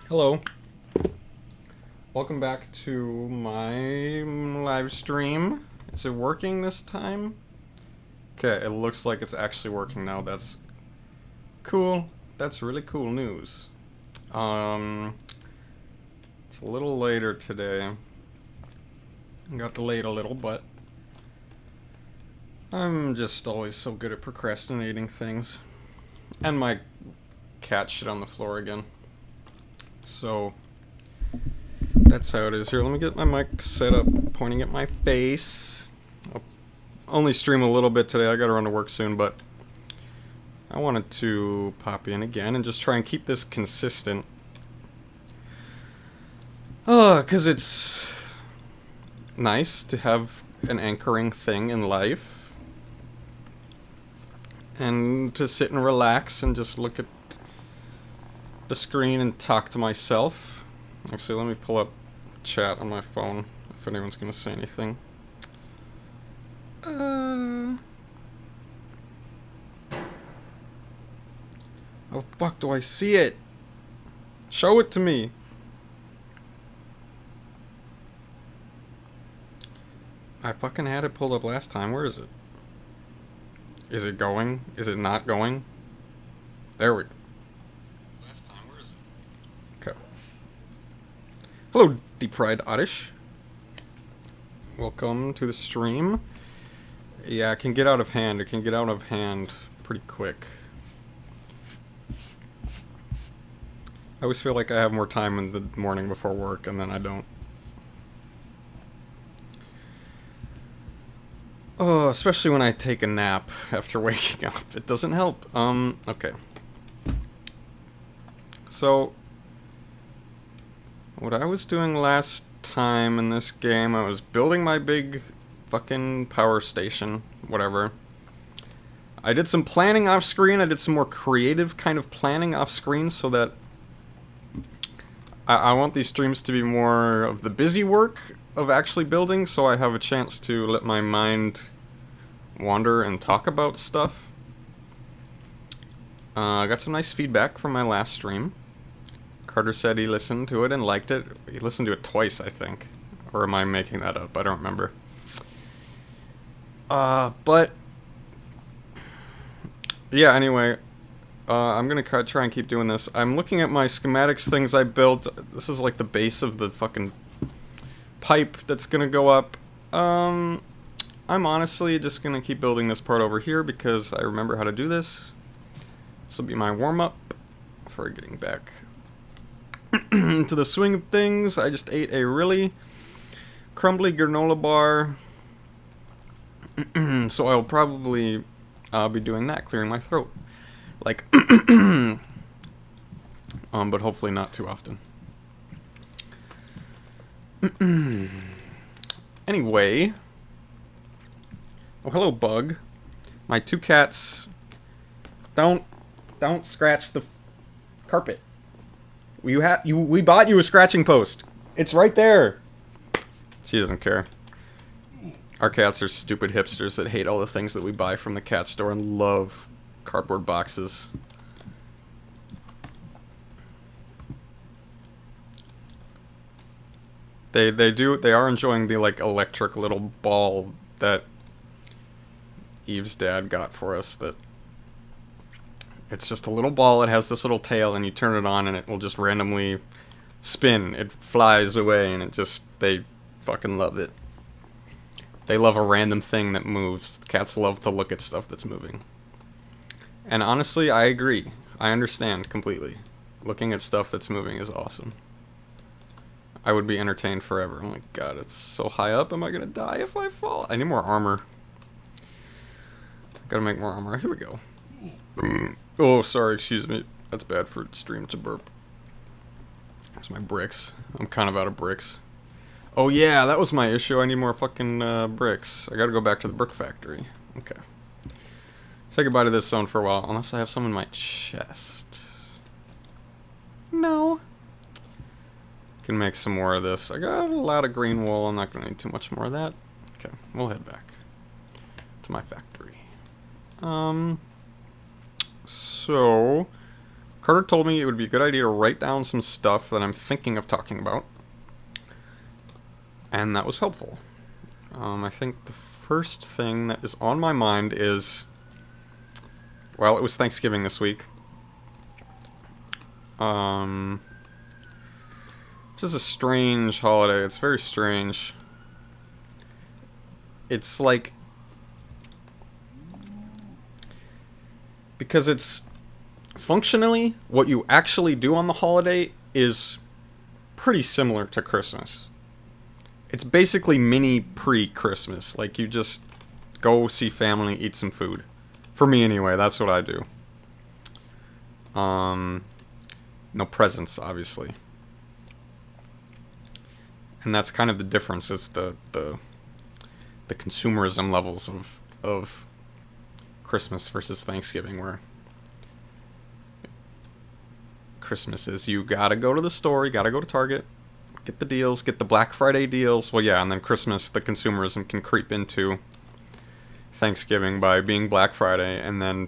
Hello. Welcome back to my live stream. Is it working this time? Okay, it looks like it's actually working now. That's cool. That's really cool news. It's a little later today. Got delayed a little, but I'm just always so good at procrastinating things. And my cat shit on the floor again. So that's how it is here. Let me get my mic set up, pointing at my face. I'll only stream a little bit today. I gotta run to work soon, but I wanted to pop in again and just try and keep this consistent. Because it's nice to have an anchoring thing in life. And to sit and relax and just look at the screen and talk to myself. Actually, let me pull up chat on my phone if anyone's gonna say anything. Oh fuck, do I see it? Show it to me. I fucking had it pulled up last time. Where is it? Is it going? Is it not going? There we go. Last time, where is it? Okay. Hello, Deep Fried Oddish. Welcome to the stream. Yeah, it can get out of hand. It can get out of hand pretty quick. I always feel like I have more time in the morning before work, and then I don't. Oh, especially when I take a nap after waking up. It doesn't help. Okay. So, what I was doing last time in this game, I was building my big fucking power station, whatever. I did some planning off screen. I did some more creative kind of planning off screen so that I want these streams to be more of the busy work of actually building, so I have a chance to let my mind wander and talk about stuff. I got some nice feedback from my last stream. Carter said he listened to it and liked it. He listened to it twice, I think. Or am I making that up? I don't remember. But yeah, anyway, I'm gonna try and keep doing this. I'm looking at my schematics things I built. This is like the base of the fucking pipe that's gonna go up. I'm honestly just gonna keep building this part over here because I remember how to do this. This will be my warm-up for getting back into the swing of things. I just ate a really crumbly granola bar. So I'll probably be doing that, clearing my throat. Like, but hopefully not too often. Anyway. Oh, hello, Bug. My two cats. Don't scratch the carpet. We bought you a scratching post. It's right there. She doesn't care. Our cats are stupid hipsters that hate all the things that we buy from the cat store and love cardboard boxes. They are enjoying the like electric little ball that Eve's dad got for us. That it's just a little ball. It has this little tail, and you turn it on, and it will just randomly spin. It flies away, and they fucking love it. They love a random thing that moves. Cats love to look at stuff that's moving. And honestly, I agree. I understand completely. Looking at stuff that's moving is awesome. I would be entertained forever. Oh my god, it's so high up. Am I gonna die if I fall? I need more armor. Gotta make more armor. Here we go. Oh, sorry, excuse me. That's bad for stream to burp. There's my bricks. I'm kind of out of bricks. Oh yeah, that was my issue. I need more fucking bricks. I gotta go back to the brick factory. Okay. Say goodbye to this zone for a while, unless I have some in my chest. No. Can make some more of this. I got a lot of green wool. I'm not gonna need too much more of that. Okay, we'll head back to my factory. So Carter told me it would be a good idea to write down some stuff that I'm thinking of talking about. And that was helpful. I think the first thing that is on my mind is... Well, it was Thanksgiving this week. Which is a strange holiday. It's very strange. It's like... Because it's... Functionally, what you actually do on the holiday is pretty similar to Christmas. It's basically mini pre-Christmas. Like, you just go see family, eat some food. For me, anyway, that's what I do. No presents, obviously. And that's kind of the difference, is the consumerism levels of Christmas versus Thanksgiving, where Christmas is you gotta go to the store, you gotta go to Target, get the deals, get the Black Friday deals. Well, yeah, and then Christmas, the consumerism can creep into Thanksgiving by being Black Friday, and then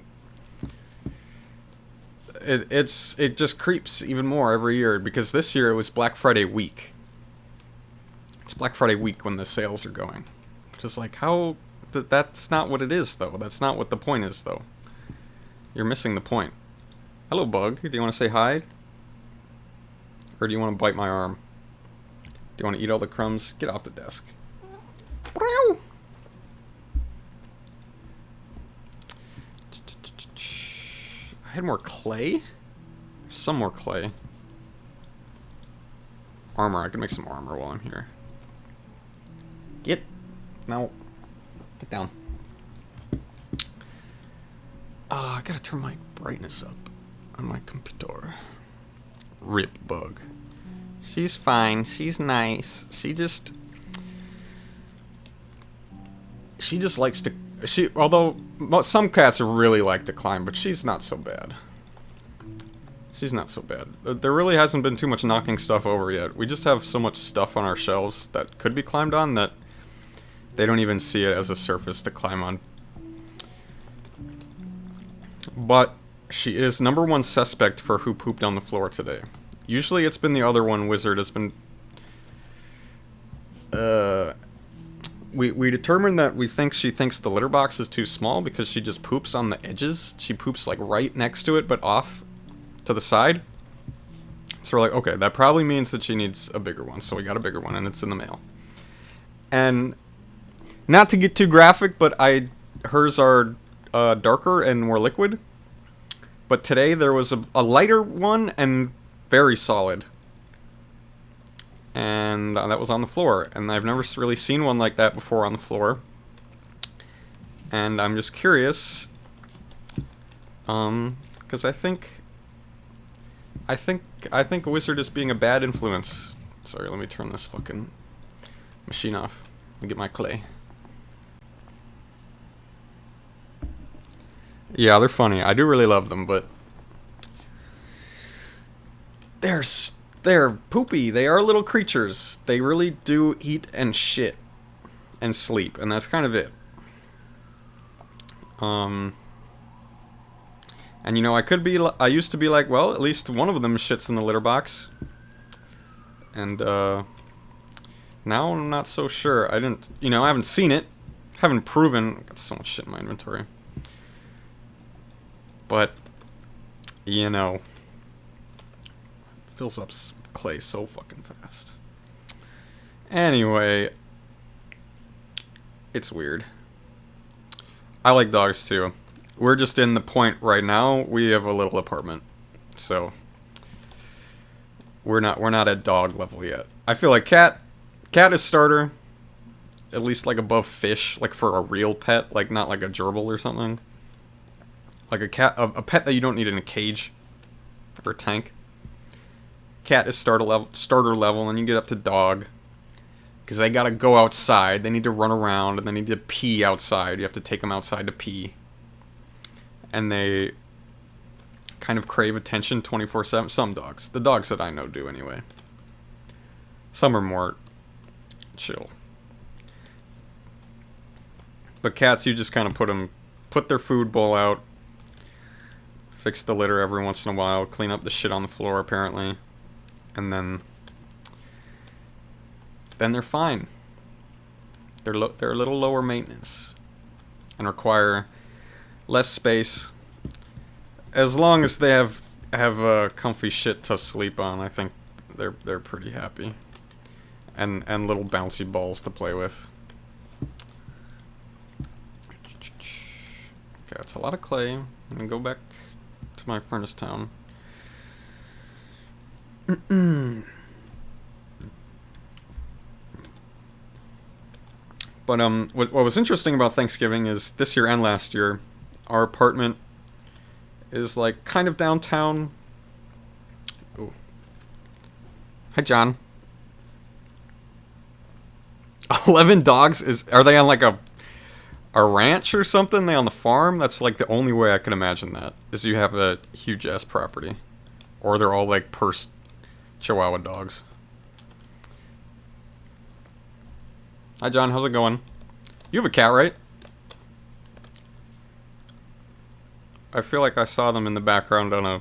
it just creeps even more every year, because this year it was Black Friday week. It's Black Friday week when the sales are going. Which is like, how... That's not what it is, though. That's not what the point is, though. You're missing the point. Hello, bug. Do you want to say hi? Or do you want to bite my arm? Do you want to eat all the crumbs? Get off the desk. I had more clay? There's some more clay. Armor. I can make some armor while I'm here. Get. No. Get down. I gotta turn my brightness up on my computer. Rip bug. She's fine. She's nice. She just likes to... Although some cats really like to climb, but she's not so bad. She's not so bad. There really hasn't been too much knocking stuff over yet. We just have so much stuff on our shelves that could be climbed on that they don't even see it as a surface to climb on. But she is #1 suspect for who pooped on the floor today. Usually it's been the other one. Wizard has been... We determined that we think she thinks the litter box is too small because she just poops on the edges. She poops like right next to it, but off to the side. So we're like, okay, that probably means that she needs a bigger one. So we got a bigger one, and it's in the mail. And not to get too graphic, but hers are darker and more liquid. But today there was a lighter one and very solid. And that was on the floor. And I've never really seen one like that before on the floor. And I'm just curious. Because I think a wizard is being a bad influence. Sorry, let me turn this fucking machine off. Let me get my clay. Yeah, they're funny. I do really love them, but they're poopy. They are little creatures. They really do eat and shit and sleep, and that's kind of it. And you know, I used to be like, well, at least one of them shits in the litter box. And now I'm not so sure. I haven't seen it. Haven't proven. I've got so much shit in my inventory. But, you know, fills up clay so fucking fast. Anyway, it's weird. I like dogs too. We're just in the point right now. We have a little apartment, so we're not at dog level yet. I feel like cat is starter, at least like above fish, like for a real pet, like not like a gerbil or something. Like a pet that you don't need in a cage or a tank. Cat is starter level, and you get up to dog, because they gotta go outside. They need to run around, and they need to pee outside. You have to take them outside to pee, and they kind of crave attention 24/7. Some dogs, the dogs that I know, do anyway. Some are more chill, but cats, you just kind of put their food bowl out. fix the litter every once in a while, clean up the shit on the floor apparently, and then they're fine. They're a little lower maintenance and require less space. As long as they have comfy shit to sleep on, I think they're pretty happy. And little bouncy balls to play with. Okay, that's a lot of clay. I'm gonna go back to my furnace town. But what was interesting about Thanksgiving is this year and last year, our apartment is like kind of downtown. Ooh. Hi, John. 11 dogs? Are they on like a ranch or something? They on the farm? That's like the only way I can imagine that, is you have a huge ass property. Or they're all like pursed Chihuahua dogs. Hi John, how's it going? You have a cat, right? I feel like I saw them in the background on a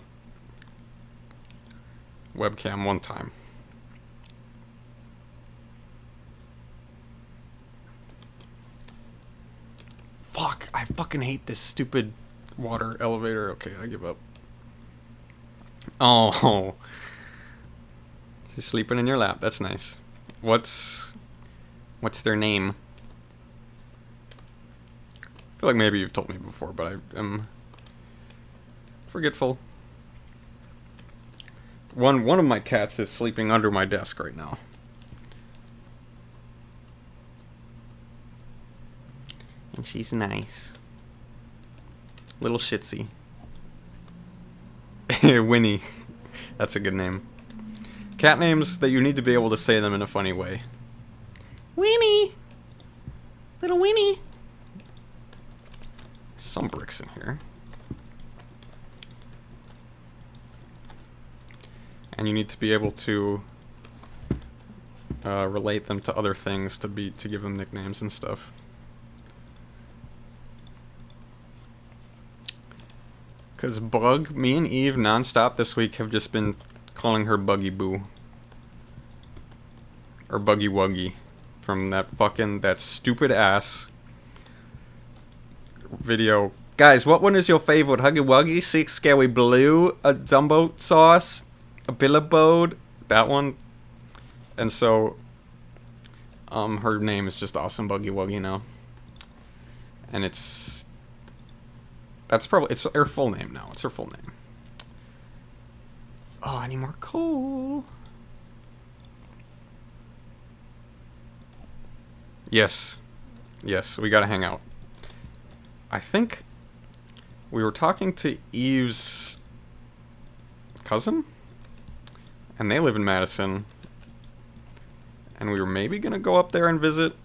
webcam one time. Fuck, I fucking hate this stupid water elevator. Okay, I give up. Oh. She's sleeping in your lap. That's nice. What's their name? I feel like maybe you've told me before, but I am forgetful. One of my cats is sleeping under my desk right now. And she's nice. Little shitsy. Winnie. That's a good name. Cat names that you need to be able to say them in a funny way. Winnie! Little Winnie! Some bricks in here. And you need to be able to relate them to other things to give them nicknames and stuff. Because Bug, me and Eve nonstop this week have just been calling her Buggy Boo. Or Buggy Wuggy. From that stupid ass video. Guys, what one is your favorite? Huggy Wuggy, Six Scary Blue, a Dumbo Sauce, a Billabode, that one. And so, her name is just Awesome Buggy Wuggy now. And it's her full name now. It's her full name. Oh, I need more coal. Yes. Yes, we gotta hang out. I think we were talking to Eve's cousin? And they live in Madison. And we were maybe gonna go up there and visit.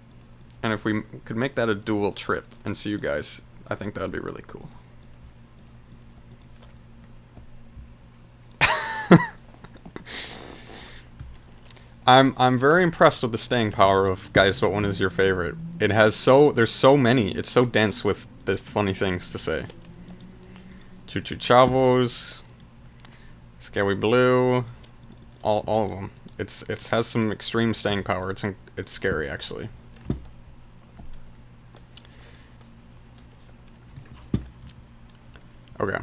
And if we could make that a dual trip and see you guys, I think that'd be really cool. I'm very impressed with the staying power of Guys, What One Is Your Favorite? There's so many. It's so dense with the funny things to say. Choo Choo Chavos, Scary Blue, all of them. It has some extreme staying power. It's scary actually. Okay.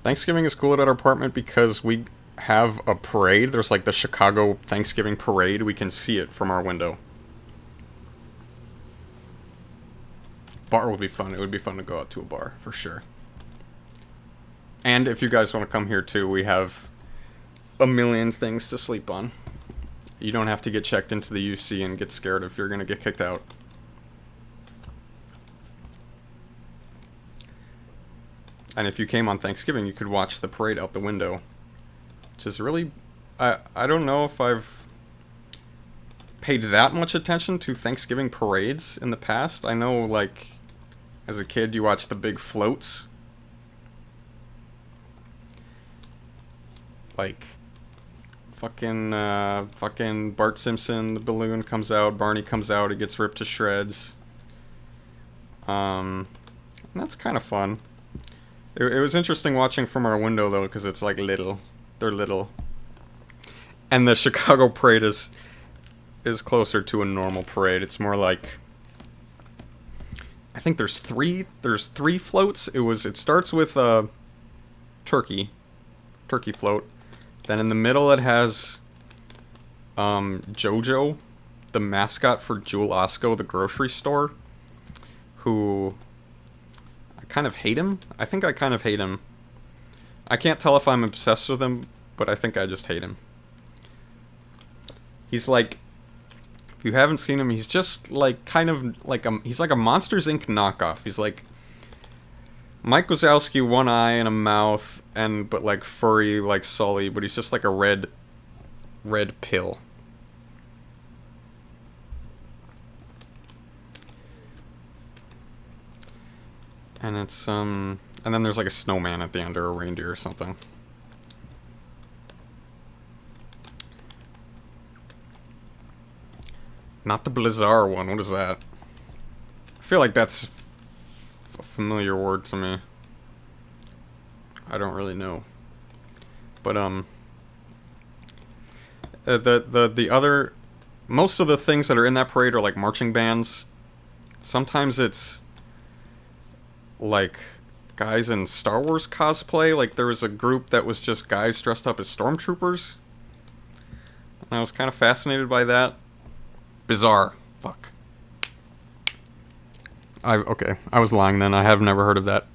Thanksgiving is cool at our apartment because we have a parade. There's like the Chicago Thanksgiving parade. We can see it from our window. Bar would be fun. It would be fun to go out to a bar, for sure. And if you guys want to come here too, we have a million things to sleep on. You don't have to get checked into the UC and get scared if you're going to get kicked out. And if you came on Thanksgiving, you could watch the parade out the window. Which is really... I don't know if I've paid that much attention to Thanksgiving parades in the past. I know, like, as a kid, you watch the big floats. Like, fucking Bart Simpson, the balloon comes out, Barney comes out, it gets ripped to shreds. And that's kind of fun. It was interesting watching from our window though, because it's like little. They're little. And the Chicago parade is closer to a normal parade. It's more like, I think there's three floats. It starts with a turkey float. Then in the middle it has Jojo, the mascot for Jewel Osco, the grocery store, who I kind of hate him. I think I kind of hate him. I can't tell if I'm obsessed with him, but I think I just hate him. He's like, if you haven't seen him, he's just like kind of like he's like a Monsters Inc. knockoff. He's like Mike Wazowski, one eye and a mouth, but like furry like Sully, but he's just like a red pill. And it's and then there's like a snowman at the end or a reindeer or something. Not the Blizzard one. What is that? I feel like that's a familiar word to me. I don't really know. But the other, most of the things that are in that parade are like marching bands. Sometimes it's like guys in Star Wars cosplay. Like there was a group that was just guys dressed up as stormtroopers. And I was kind of fascinated by that. Bizarre. Fuck. Okay. I was lying then. I have never heard of that.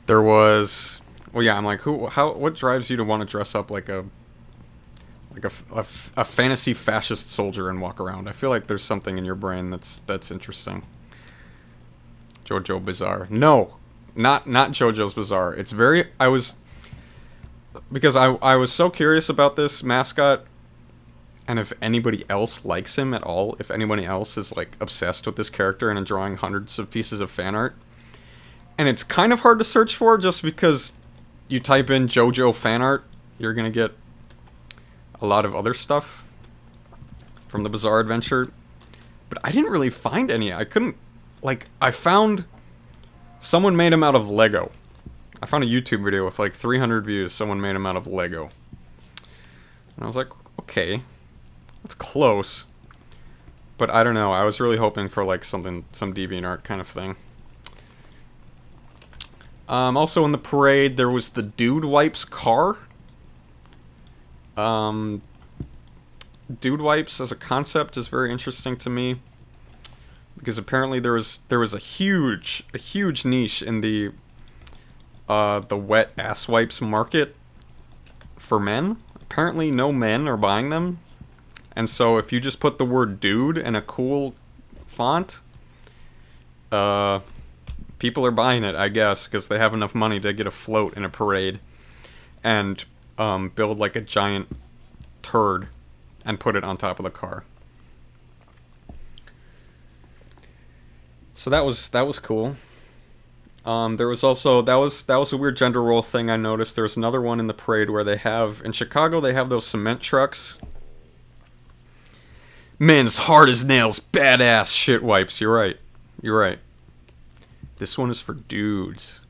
There was... Well, yeah, I'm like, what drives you to want to dress up like a fantasy fascist soldier and walk around? I feel like there's something in your brain that's interesting. Jojo Bizarre. No. Not JoJo's Bizarre. It's very... Because I was so curious about this mascot, and if anybody else likes him at all, if anybody else is like obsessed with this character and drawing hundreds of pieces of fan art. And it's kind of hard to search for just because you type in JoJo fan art, you're gonna get a lot of other stuff from the Bizarre Adventure. But I didn't really find any. I couldn't... Like, I found... Someone made him out of Lego. I found a YouTube video with like 300 views. Someone made him out of Lego. And I was like, okay. That's close. But I don't know. I was really hoping for like some DeviantArt kind of thing. Also in the parade, there was the Dude Wipes car. Dude Wipes as a concept is very interesting to me. Because apparently there was a huge niche in the wet ass wipes market for men. Apparently no men are buying them. And so if you just put the word dude in a cool font, people are buying it, I guess, because they have enough money to get a float in a parade and build like a giant turd and put it on top of the car. So that was cool. There was also that was a weird gender role thing I noticed. There's another one in the parade where they have in Chicago they have those cement trucks. Men's hard as nails, badass shit wipes. You're right. You're right. This one is for dudes.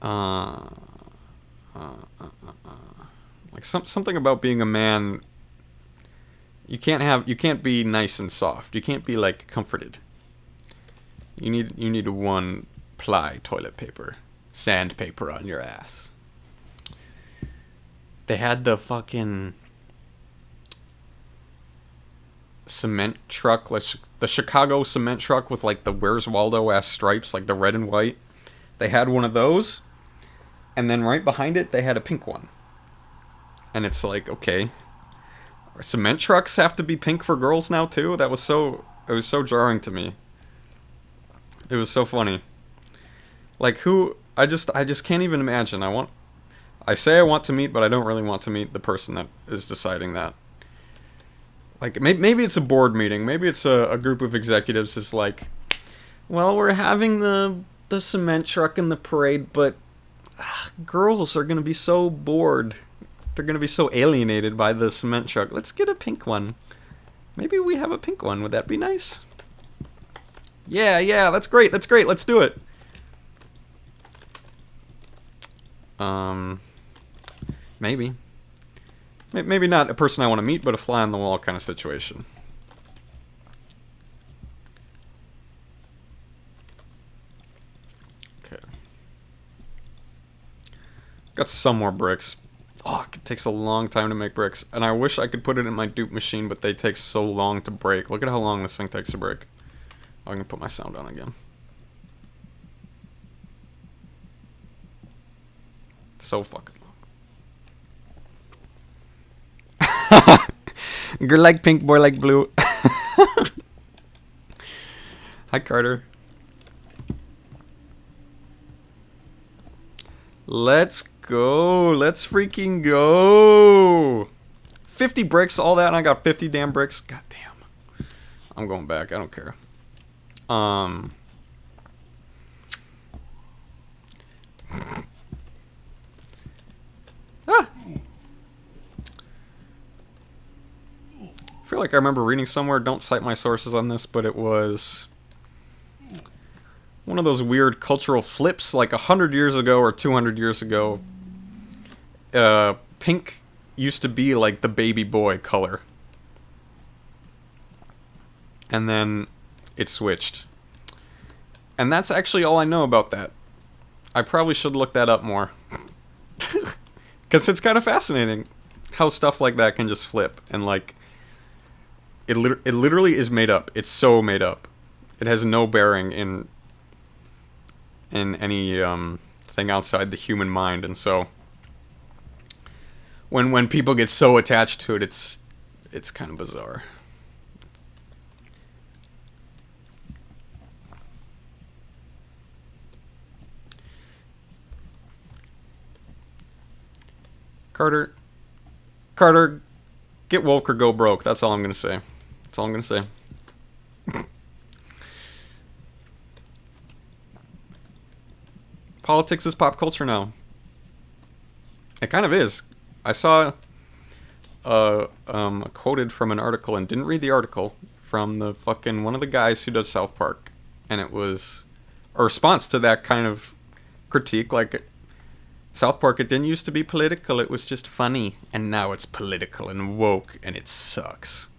Like something about being a man. You can't be nice and soft. You can't be like comforted. You need 1-ply toilet paper, sandpaper on your ass. They had the fucking cement truck, like the Chicago cement truck with like the Where's Waldo ass stripes, like the red and white. They had one of those, and then right behind it they had a pink one. And it's like, okay. Cement trucks have to be pink for girls now too? It was so jarring to me. It was so funny. Like I just can't even imagine. I say I want to meet, but I don't really want to meet the person that is deciding that. Like maybe it's a board meeting. Maybe it's a group of executives is like, well, we're having the cement truck in the parade, but girls are going to be so bored. They're gonna be so alienated by the cement truck. Let's get a pink one. Maybe we have a pink one. Would that be nice? Yeah, yeah, that's great. That's great. Let's do it. Maybe. Maybe not a person I want to meet, but a fly on the wall kind of situation. Okay. Got some more bricks. Fuck, it takes a long time to make bricks. And I wish I could put it in my dupe machine, but they take so long to break. Look at how long this thing takes to break. Oh, I can put my sound on again. So fucking long. Girl like pink, boy like blue. Hi, Carter. Let's go. Let's freaking go. 50 bricks, all that, and I got 50 damn bricks. God damn. I'm going back. I don't care. Ah. I feel like I remember reading somewhere, don't cite my sources on this, but it was one of those weird cultural flips, like 100 years ago or 200 years ago. Pink used to be like the baby boy color. And then it switched. And that's actually all I know about that. I probably should look that up more. Because it's kind of fascinating how stuff like that can just flip. And like, it literally is made up. It's so made up. It has no bearing in any thing outside the human mind. And so when people get so attached to it, it's kind of bizarre. Carter, get woke or go broke. That's all I'm gonna say. That's all I'm gonna say. Politics is pop culture now. It kind of is. I saw quoted from an article and didn't read the article from the fucking one of the guys who does South Park, and it was a response to that kind of critique, like South Park, it didn't used to be political, it was just funny, and now it's political and woke, and it sucks.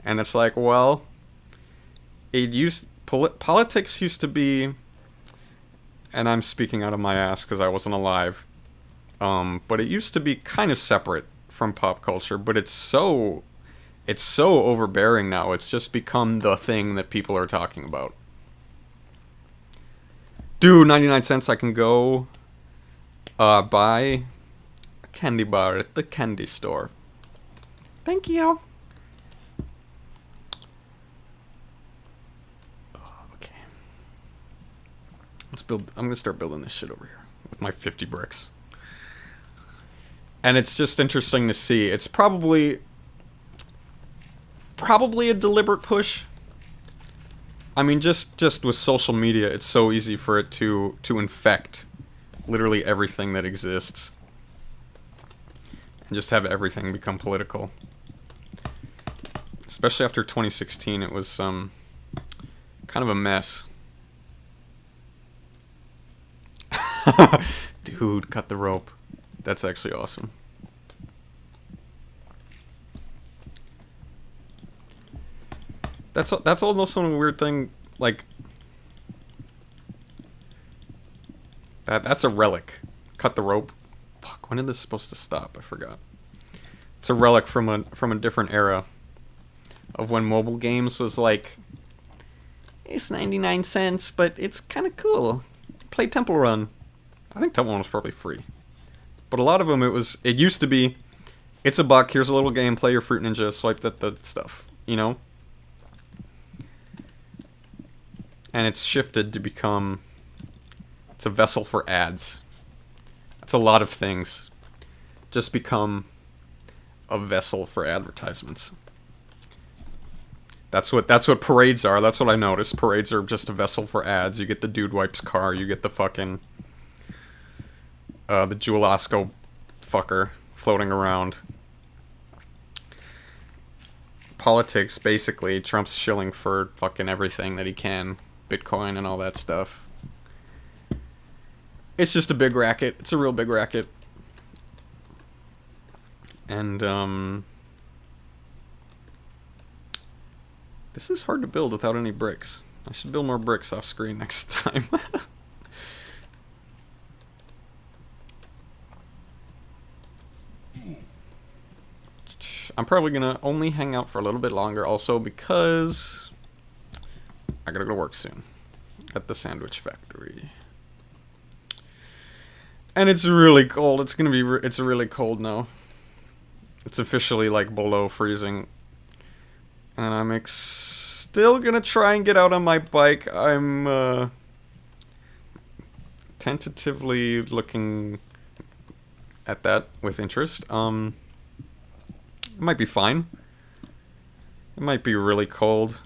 And it's like, well, politics used to be, and I'm speaking out of my ass because I wasn't alive, but it used to be kind of separate from pop culture, but it's so overbearing now. It's just become the thing that people are talking about. Dude, 99 cents, I can go buy a candy bar at the candy store. Thank you. Okay. Let's build. I'm gonna start building this shit over here with my 50 bricks. And it's just interesting to see. It's probably a deliberate push. I mean, just with social media, it's so easy for it to infect literally everything that exists. And just have everything become political. Especially after 2016, it was kind of a mess. Dude, cut the rope. That's actually awesome. That's also a weird thing, like that's a relic. Cut the rope. Fuck, when is this supposed to stop? I forgot. It's a relic from a different era of when mobile games was like, it's 99 cents, but it's kind of cool. Play Temple Run. I think Temple Run was probably free. But a lot of them, it used to be, it's $1, here's a little game, play your Fruit Ninja, swipe the stuff, you know? And it's shifted to become, it's a vessel for ads. It's a lot of things. Just become a vessel for advertisements. That's what parades are. That's what I noticed. Parades are just a vessel for ads. You get the Dude Wipes car, you get the fucking the Jewel Osco fucker, floating around. Politics, basically. Trump's shilling for fucking everything that he can. Bitcoin and all that stuff. It's just a big racket. It's a real big racket. And, this is hard to build without any bricks. I should build more bricks off screen next time. I'm probably gonna only hang out for a little bit longer also because I gotta go to work soon at the sandwich factory. And it's really cold. It's gonna be, it's really cold now. It's officially like below freezing. And I'm still gonna try and get out on my bike. I'm tentatively looking at that with interest. It might be fine. It might be really cold.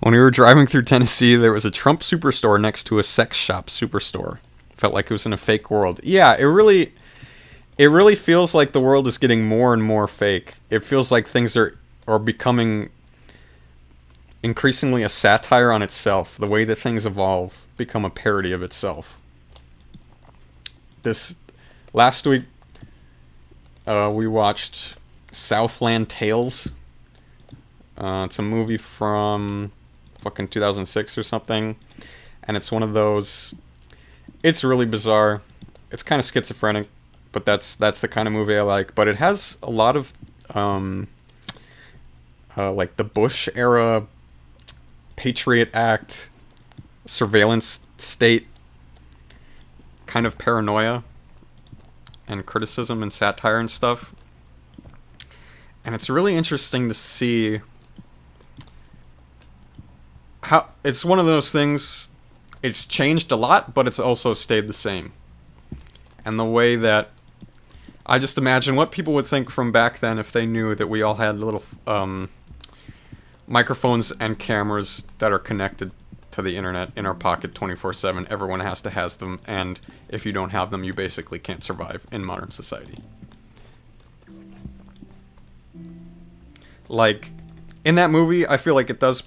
When we were driving through Tennessee, there was a Trump superstore next to a sex shop superstore. Felt like it was in a fake world. Yeah, it really feels like the world is getting more and more fake. It feels like things are becoming increasingly a satire on itself. The way that things evolve become a parody of itself. This last week, we watched Southland Tales. It's a movie from fucking 2006 or something, and it's one of those. It's really bizarre. It's kind of schizophrenic, but that's the kind of movie I like. But it has a lot of like the Bush era Patriot Act surveillance state kind of paranoia and criticism and satire and stuff. And it's really interesting to see how it's one of those things. It's changed a lot, but it's also stayed the same. And the way that I just imagine what people would think from back then if they knew that we all had little microphones and cameras that are connected to the internet in our pocket 24/7. Everyone has them, and if you don't have them, you basically can't survive in modern society. Like, in that movie, I feel like it does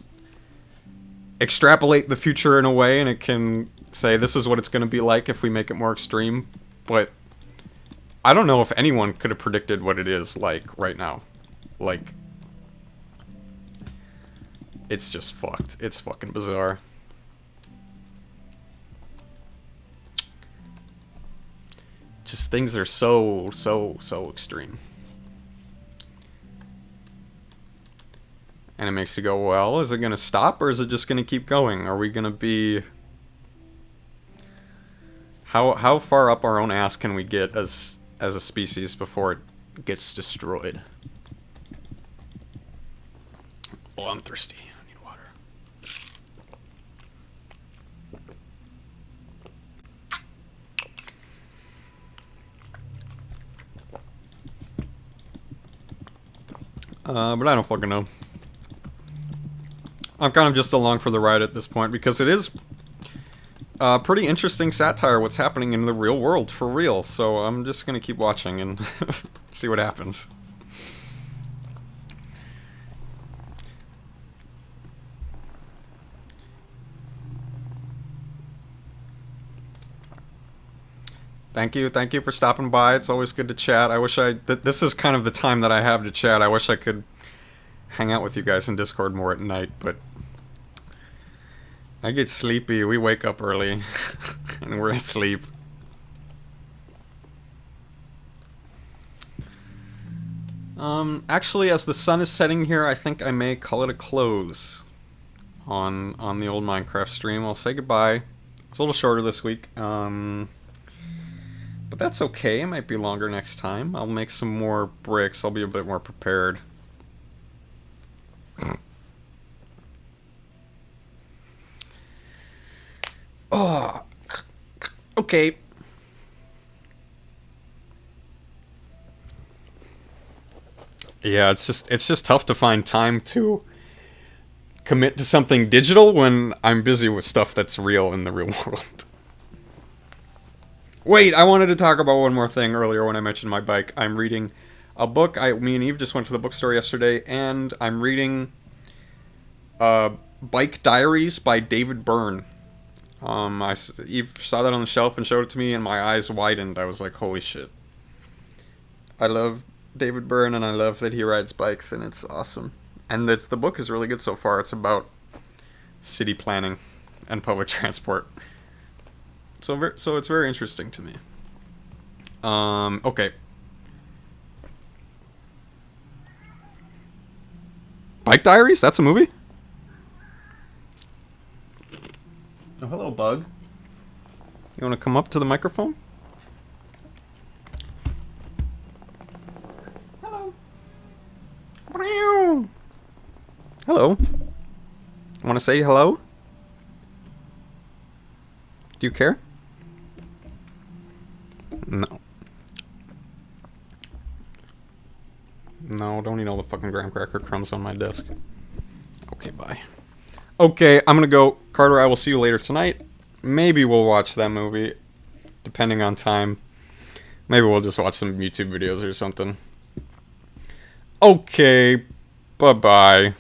extrapolate the future in a way, and it can say this is what it's going to be like if we make it more extreme, but I don't know if anyone could have predicted what it is like right now. Like, it's just fucked. It's fucking bizarre. Just things are so extreme. And it makes you go, well, is it going to stop or is it just going to keep going? Are we going to be... How far up our own ass can we get as a species before it gets destroyed? Oh, I'm thirsty. I need water. But I don't fucking know. I'm kind of just along for the ride at this point, because it is pretty interesting satire what's happening in the real world, for real. So I'm just gonna keep watching and see what happens. Thank you for stopping by. It's always good to chat. I wish this is kind of the time that I have to chat. I wish I could hang out with you guys in Discord more at night, but I get sleepy. We wake up early and we're asleep. Actually, as the sun is setting here, I think I may call it a close on the old Minecraft stream. I'll say goodbye. It's a little shorter this week. But that's okay. It might be longer next time. I'll make some more bricks. I'll be a bit more prepared. Oh, okay. Yeah, it's just tough to find time to commit to something digital when I'm busy with stuff that's real in the real world. Wait, I wanted to talk about one more thing earlier when I mentioned my bike. I'm reading a book. Me and Eve just went to the bookstore yesterday, and I'm reading Bike Diaries by David Byrne. Eve saw that on the shelf and showed it to me, and my eyes widened. I was like, holy shit. I love David Byrne, and I love that he rides bikes, and it's awesome. And the book is really good so far. It's about city planning and public transport. So it's very interesting to me. Okay. Bike Diaries? That's a movie? Oh, hello, Bug. You want to come up to the microphone? Hello. Hello. Want to say hello? Do you care? No. No, don't eat all the fucking graham cracker crumbs on my desk. Okay, bye. Okay, I'm gonna go. Carter, I will see you later tonight. Maybe we'll watch that movie, depending on time. Maybe we'll just watch some YouTube videos or something. Okay, bye-bye.